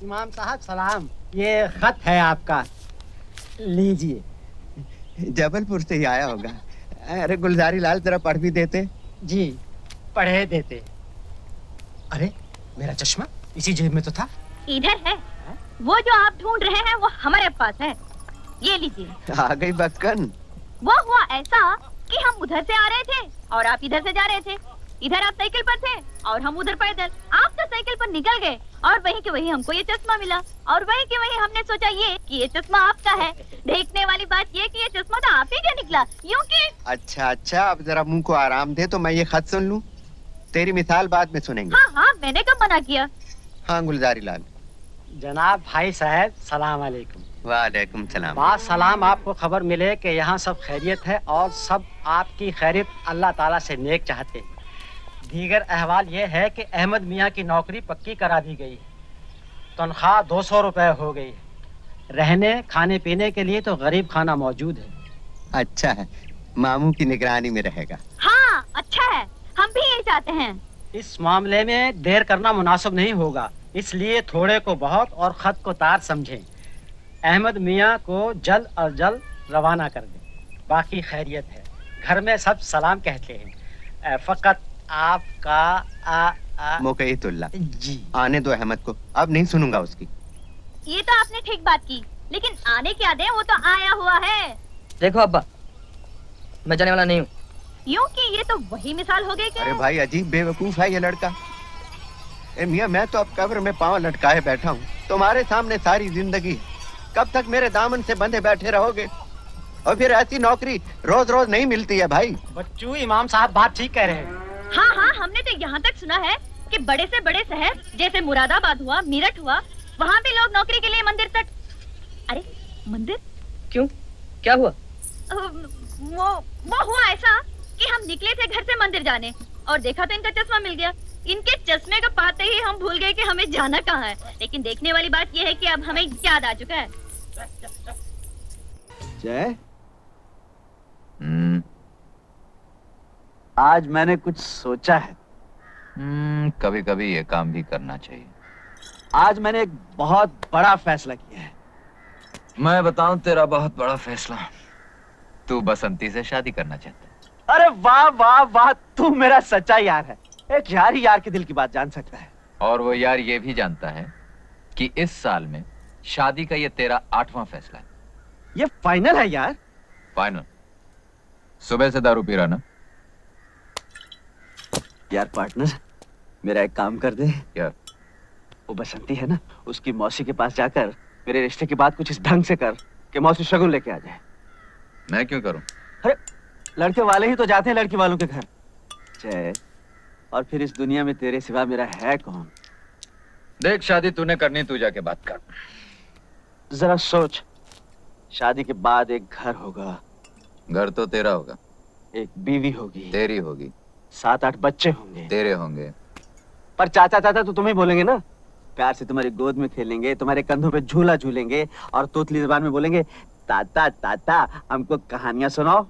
इमाम साहब सलाम, ये खत है आपका, लीजिए। जबलपुर से ही आया होगा। अरे गुलजारी लाल जरा पढ़ भी देते। जी पढ़े देते। अरे मेरा चश्मा इसी जेब में तो था। इधर है। वो जो आप ढूंढ रहे हैं वो हमारे पास है, ये लीजिए। आ गई बक्कन। वो हुआ ऐसा कि हम उधर से आ रहे थे और आप इधर से जा रहे थे। इधर आप साइकिल पर थे और हम उधर पैदल। आप तो साइकिल पर निकल गए और वहीं के वहीं हमको ये चश्मा मिला और वहीं के वहीं हमने सोचा ये कि ये चश्मा आपका है। देखने वाली बात ये कि ये चश्मा तो आप ही का निकला, यूं कि। अच्छा, अब जरा मुंह को आराम दे तो मैं ये खत सुन लूं। तेरी मिसाल बाद में सुनेंगे। हाँ, मैंने कब मना किया। हाँ गुलजारी लाल। जनाब भाई साहब सलाम वालेकुम। वालेकुम सलाम। बात सलाम, आपको खबर मिले कि यहाँ सब खैरियत है और सब आपकी खैरियत अल्लाह ताला से नेक चाहते हैं। दीगर अहवाल ये है कि अहमद मियाँ की नौकरी पक्की करा दी गई, तनख्वाह 200 रुपए हो गई, रहने खाने पीने के लिए तो गरीब खाना मौजूद है। अच्छा है, मामू की निगरानी में रहेगा। हाँ अच्छा है, हम भी यही चाहते हैं। इस मामले में देर करना मुनासिब नहीं होगा, इसलिए थोड़े को बहुत और खत को तार समझें। अहमद मियाँ को जल्द और जल्द रवाना कर दें। बाकी खैरियत है, घर में सब सलाम कहते हैं। फकत आपका मुकैतुल्लाह जी। आने दो अहमद को, अब नहीं सुनूंगा उसकी। ये तो आपने ठीक बात की, लेकिन आने क्या दे, वो तो आया हुआ है। देखो अब्बा, मैं जाने वाला नहीं हूँ। यूं कि ये तो वही मिसाल हो गई कि। अरे भाई अजीब बेवकूफ है ये लड़का। ए मियाँ, मैं तो अब कब्र में पांव लटकाए बैठा हूँ, तुम्हारे सामने सारी जिंदगी। कब तक मेरे दामन से बंधे बैठे रहोगे? और फिर ऐसी नौकरी रोज रोज नहीं मिलती है भाई। बच्चू, इमाम साहब बात ठीक कह रहे हैं। हाँ, हमने तो यहाँ तक सुना है कि बड़े से बड़े शहर जैसे मुरादाबाद हुआ, मेरठ हुआ, वहाँ भी लोग नौकरी के लिए मंदिर तक। अरे मंदिर क्यों, क्या हुआ? वो हुआ ऐसा कि हम निकले थे घर से मंदिर जाने और देखा तो इनका चश्मा मिल गया। इनके चश्मे को पाते ही हम भूल गए कि हमें जाना कहाँ है। लेकिन देखने वाली बात यह है कि अब हमें याद आ चुका है। जय, आज मैंने कुछ सोचा है। कभी कभी ये काम भी करना चाहिए। आज मैंने एक बहुत बड़ा फैसला किया है। मैं बताऊं तेरा बहुत बड़ा फैसला? तू बसंती से शादी करना चाहता है? अरे वाह वाह वाह, तू मेरा सच्चा यार है। एक यार ही यार के दिल की बात जान सकता है। और वो यार ये भी जानता है कि इस साल में शादी का ये तेरा 8वां फैसला है। ये फाइनल है यार? फाइनल। सुबह से दारू पी रहा ना? यार पार्टनर, मेरा एक काम कर दे यार। वो बसंती है ना, उसकी मौसी के पास जाकर मेरे रिश्ते की बात कुछ इस ढंग से कर कि मौसी शगुन लेके आ जाए। मैं क्यों करूं? अरे लड़के वाले ही तो जाते हैं लड़की वालों के घर। जय, और फिर इस दुनिया में तेरे सिवा मेरा है कौन? देख, शादी तूने करनी, तू जाके बात कर। जरा सोच, शादी के बाद एक घर होगा। घर तो तेरा होगा। एक बीवी होगी। तेरी होगी। 7-8 बच्चे होंगे। तेरे होंगे। पर चाचा चाचा तो तुम्हें बोलेंगे ना। प्यार से तुम्हारी गोद में खेलेंगे, तुम्हारे कंधों पे झूला झूलेंगे और तोतली जुबान में बोलेंगे, ताता ताता हमको कहानियां सुनाओ।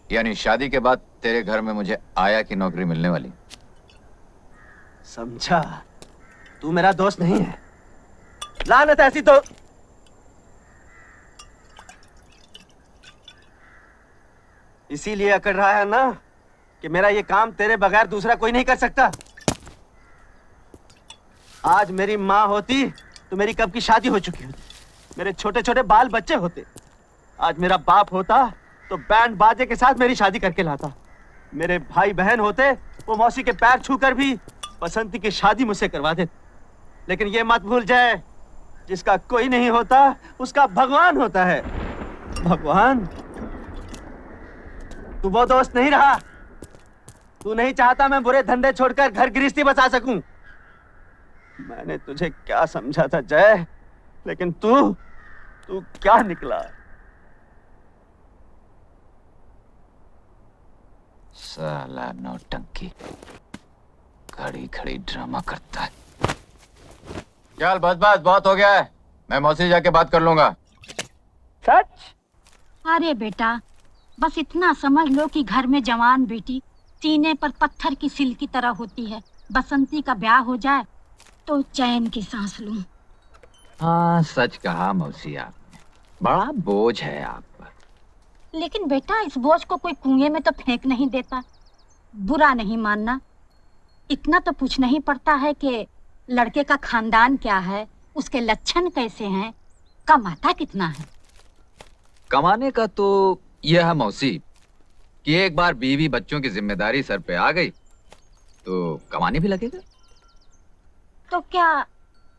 यानी शादी के बाद तेरे घर में मुझे आया की नौकरी मिलने वाली? समझा? तू मेरा दोस्त नहीं है। लानत ऐसी तो इसीलिए अकड़ रहा है ना कि मेरा ये काम तेरे बगैर दूसरा कोई नहीं कर सकता। आज मेरी माँ होती तो मेरी कब की शादी हो चुकी होती, मेरे छोटे छोटे बाल बच्चे होते। आज मेरा बाप होता तो बैंड बाजे के साथ मेरी शादी करके लाता। मेरे भाई बहन होते, वो मौसी के पैर छूकर भी बसंती की शादी मुझसे करवा देते। लेकिन ये मत भूल जाए, जिसका कोई नहीं होता उसका भगवान होता है। भगवान? तू वो दोस्त नहीं रहा। तू नहीं चाहता मैं बुरे धंधे छोड़कर घर गृहस्थी बसा सकूं। मैंने तुझे क्या समझा था जय, लेकिन तू क्या निकला? साला नौटंकी, खड़ी खड़ी ड्रामा करता है। चल बस बस, बहुत हो गया है। मैं मौसी जाके बात कर लूंगा। सच? अरे बेटा, बस इतना समझ लो कि घर में जवान बेटी सीने पर पत्थर की सिल की तरह होती है। बसंती का ब्याह हो जाए तो चैन की सांस लूं। हाँ सच कहा मौसी आपने, बड़ा बोझ है आप पर। लेकिन बेटा इस बोझ को कोई कुएं में तो फेंक नहीं देता। बुरा नहीं मानना, इतना तो पूछना ही पड़ता है कि लड़के का खानदान क्या है, उसके लक्षण कैसे हैं, कमाता कितना है। कमाने का तो यह है मौसी कि एक बार बीवी बच्चों की जिम्मेदारी सर पे आ गई तो कमाने भी लगेगा। तो क्या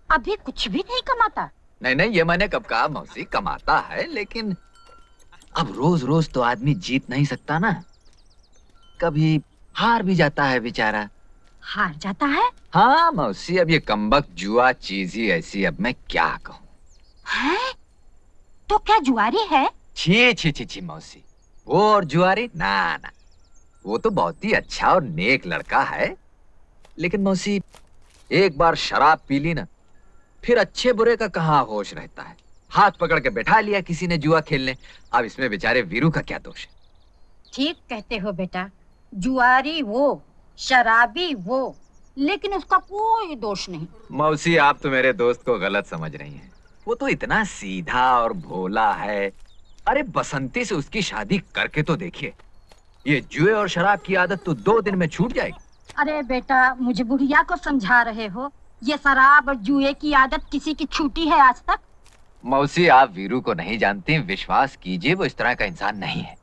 अभी कुछ भी नहीं कमाता? नहीं नहीं, ये मैंने कब कहा मौसी, कमाता है लेकिन अब रोज रोज तो आदमी जीत नहीं सकता ना, कभी हार भी जाता है बेचारा। हार जाता है? हाँ मौसी, अब ये कमबख्त जुआ चीज ही ऐसी, अब मैं क्या कहूँ। हैं? तो क्या जुआरी है? छी छी छी छी मौसी, वो और जुआरी ना ना, वो तो बहुत ही अच्छा और नेक लड़का है। लेकिन मौसी एक बार शराब पी ली ना, फिर अच्छे बुरे का कहाँ होश रहता है। हाथ पकड़ के बैठा लिया किसी ने जुआ खेलने, अब इसमें बेचारे वीरू का क्या दोष है। ठीक कहते हो बेटा, जुआरी वो, शराबी वो, लेकिन उसका कोई दोष नहीं। मौसी आप तो मेरे दोस्त को गलत समझ रही हैं, वो तो इतना सीधा और भोला है। अरे बसंती से उसकी शादी करके तो देखिए, ये जुए और शराब की आदत तो 2 दिन में छूट जाएगी। अरे बेटा मुझे बुढ़िया को समझा रहे हो, ये शराब और जुए की आदत किसी की छूटी है आज तक? मौसी आप वीरू को नहीं जानती, विश्वास कीजिए वो इस तरह का इंसान नहीं है।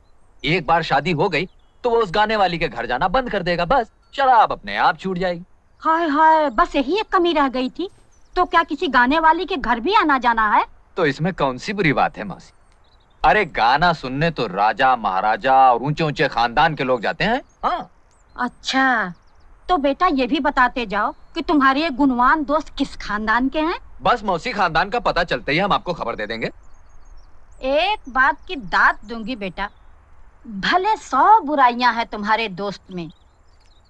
एक बार शादी हो गई तो वो उस गाने वाली के घर जाना बंद कर देगा, बस शराब अपने आप छूट जाएगी। हाय हाय, बस यही एक कमी रह गई थी। तो क्या किसी गाने वाली के घर भी आना जाना है? तो इसमें कौन सी बुरी बात है मौसी? अरे गाना सुनने तो राजा महाराजा और ऊंचे ऊंचे खानदान के लोग जाते हैं। हाँ। अच्छा, तो बेटा ये भी बताते जाओ कि तुम्हारे ये गुणवान दोस्त किस खानदान के हैं? बस मौसी खानदान का पता चलते ही हम आपको खबर दे देंगे। एक बात की दात दूंगी बेटा, भले 100 बुराइयां हैं तुम्हारे दोस्त में,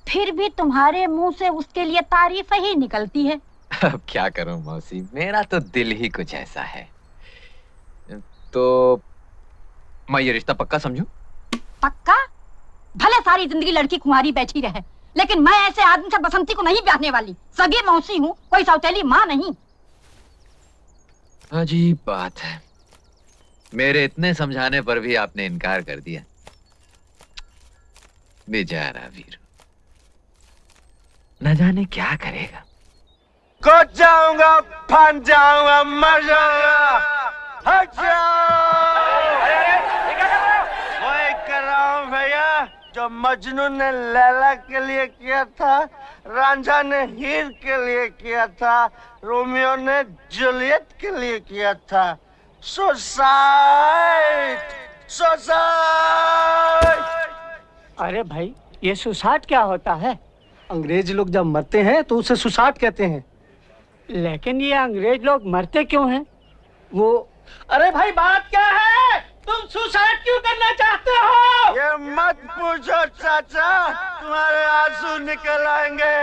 फिर भी तुम्हारे मुंह से उसके लिए तारीफ ही निकलती है। अब क्या करूं मौसी, मेरा तो दिल ही कुछ ऐसा है। तो मैं ये रिश्ता पक्का समझूं? पक्का? भले सारी जिंदगी लड़की कुंवारी बैठी रहे, लेकिन मैं ऐसे आदमी से बसंती को नहीं ब्याहने वाली। सगी मौसी हूँ, कोई सौतेली माँ नहीं। अजीब बात है, मेरे इतने समझाने पर भी आपने इनकार कर दिया। बेचारा वीरू, न जाने क्या करेगा। कूद जाऊंगा, फन जाऊंगा, मर जाऊंगा, हट जाओ। वही कर रहा हूँ भैया जो मजनू ने लैला के लिए किया था, रांझा ने हीर के लिए किया था, रोमियो ने जूलियट के लिए किया था। Suicide, suicide. अरे भाई ये सुसाइड क्या होता है? अंग्रेज लोग जब मरते हैं तो उसे सुसाइड कहते हैं। लेकिन ये अंग्रेज लोग मरते क्यों हैं? वो अरे भाई बात क्या है? तुम सुसाइड क्यों करना चाहते हो? ये मत पूछो चाचा, तुम्हारे आंसू निकल आएंगे।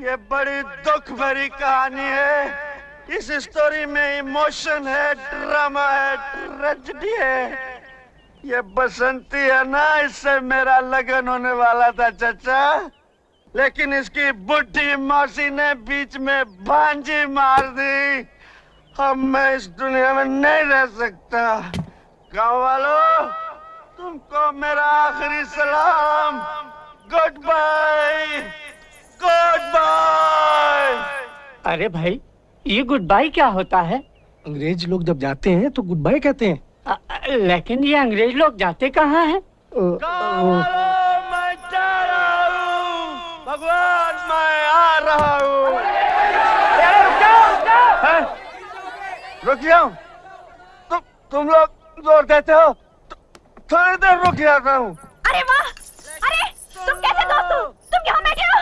ये बड़ी दुख भरी कहानी है। इस स्टोरी में इमोशन है, ड्रामा है, ट्रेजेडी है। ये बसंती है ना, इससे मेरा लगन होने वाला था चाचा, लेकिन इसकी बुढ़ी मौसी ने बीच में भांजी मार दी। अब मैं इस दुनिया में नहीं रह सकता। गाँव वालों, तुमको मेरा आखिरी सलाम। Good bye, good bye. अरे भाई ये गुड बाय क्या होता है? अंग्रेज लोग जब जाते हैं तो गुड बाय कहते हैं। लेकिन ये अंग्रेज लोग जाते कहाँ हैं? मैं जा रहा हूँ, भगवान मैं आ रहा हूँ। रुक जाओ, तुम लोग जोर देते हो, थोड़ी देर रुक जाता हूँ। अरे वाह, अरे तुम कैसे दोस्त हो? तुम यहाँ बैठे हो?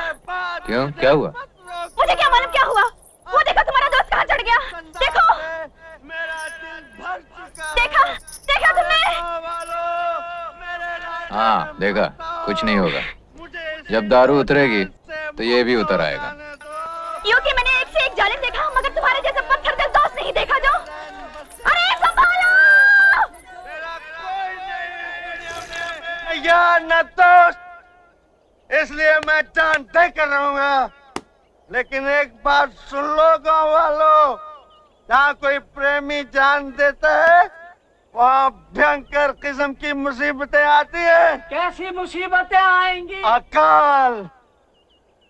क्यों, क्या हुआ? मुझे क्या मालूम क्या हुआ? वो देखो तुम्हारा दोस्त कहाँ चढ़ गया। देखो, मेरा दिल भर चुका। देखा, देखा तुमने? हाँ देखा, कुछ नहीं होगा। जब दारू उतरेगी तो ये भी उतर आएगा। क्योंकि मैंने एक से एक जालिम देखा, मगर तुम्हारे जैसे पत्थर दिल दोस्त नहीं देखा जो। अरे संभालो! या न दोस्त, इसलिए मैं टान तय कर रहूंगा। लेकिन एक बात सुन लो गांव वालों, जहाँ कोई प्रेमी जान देता है वहाँ भयंकर किस्म की मुसीबतें आती है। कैसी मुसीबतें आएंगी? अकाल,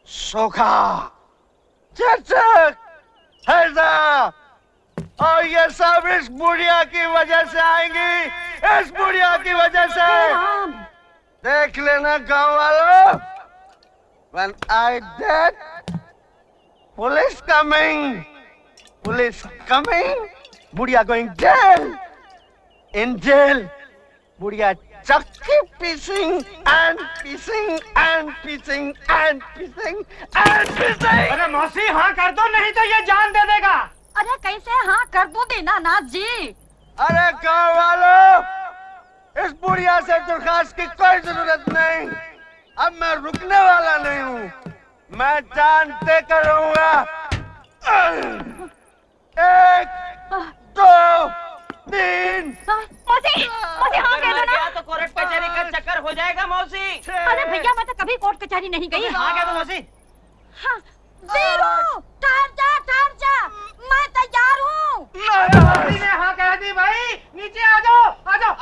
सूखा, चचक, हैजा, और ये सब इस बुढ़िया की वजह से आएंगी, इस बुढ़िया की वजह से। देख लेना गांव वालों, when I dead, police coming, बुढ़िया going jail, in jail, बुढ़िया चक्की pissing and pissing and pissing and pissing and pissing। अरे मौसी हाँ कर दो, नहीं तो ये जान दे देगा। अरे कैसे हाँ कर दो दीनानाथ जी? अरे गाँव वालों, इस बुढ़िया से दरखास्त की कोई जरूरत नहीं। अब मैं रुकने वाला नहीं हूँ, मैं जान दे कर रहूंगा। 1, 2, 3। मौसी मौसी हाँ कह दो ना। तो कोर्ट कचहरी का चक्कर हो जाएगा मौसी। अरे भैया मैं तो कभी कोर्ट कचहरी नहीं गई। हाँ कह दो मौसी। हाँ, वीरू, ठहर जा, मैं तैयार हूँ। मौसी ने हाँ कह दी भाई, नीचे आ जाओ, आ जाओ।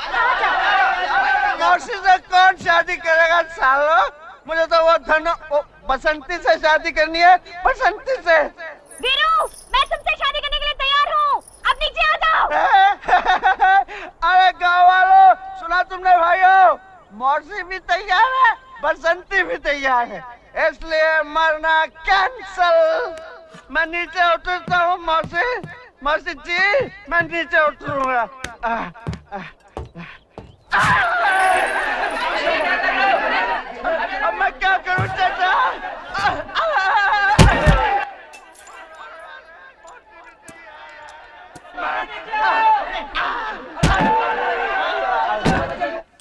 मौसी से कौन शादी करेगा सालो? मुझे तो वो बसंती से शादी करनी है, बसंती से। वीरू, मैं तुमसे शादी करने के लिए तैयार हूँ, अब नीचे आ जाओ। अरे गाँव वालों, सुना तुमने भाइयों? मौसी भी तैयार है, बसंती भी तैयार है, इसलिए मरना कैंसल। मैं नीचे उतरता हूँ मौसी जी, मैं नीचे उतरूंगा। अब मैं क्या करूँ चाचा?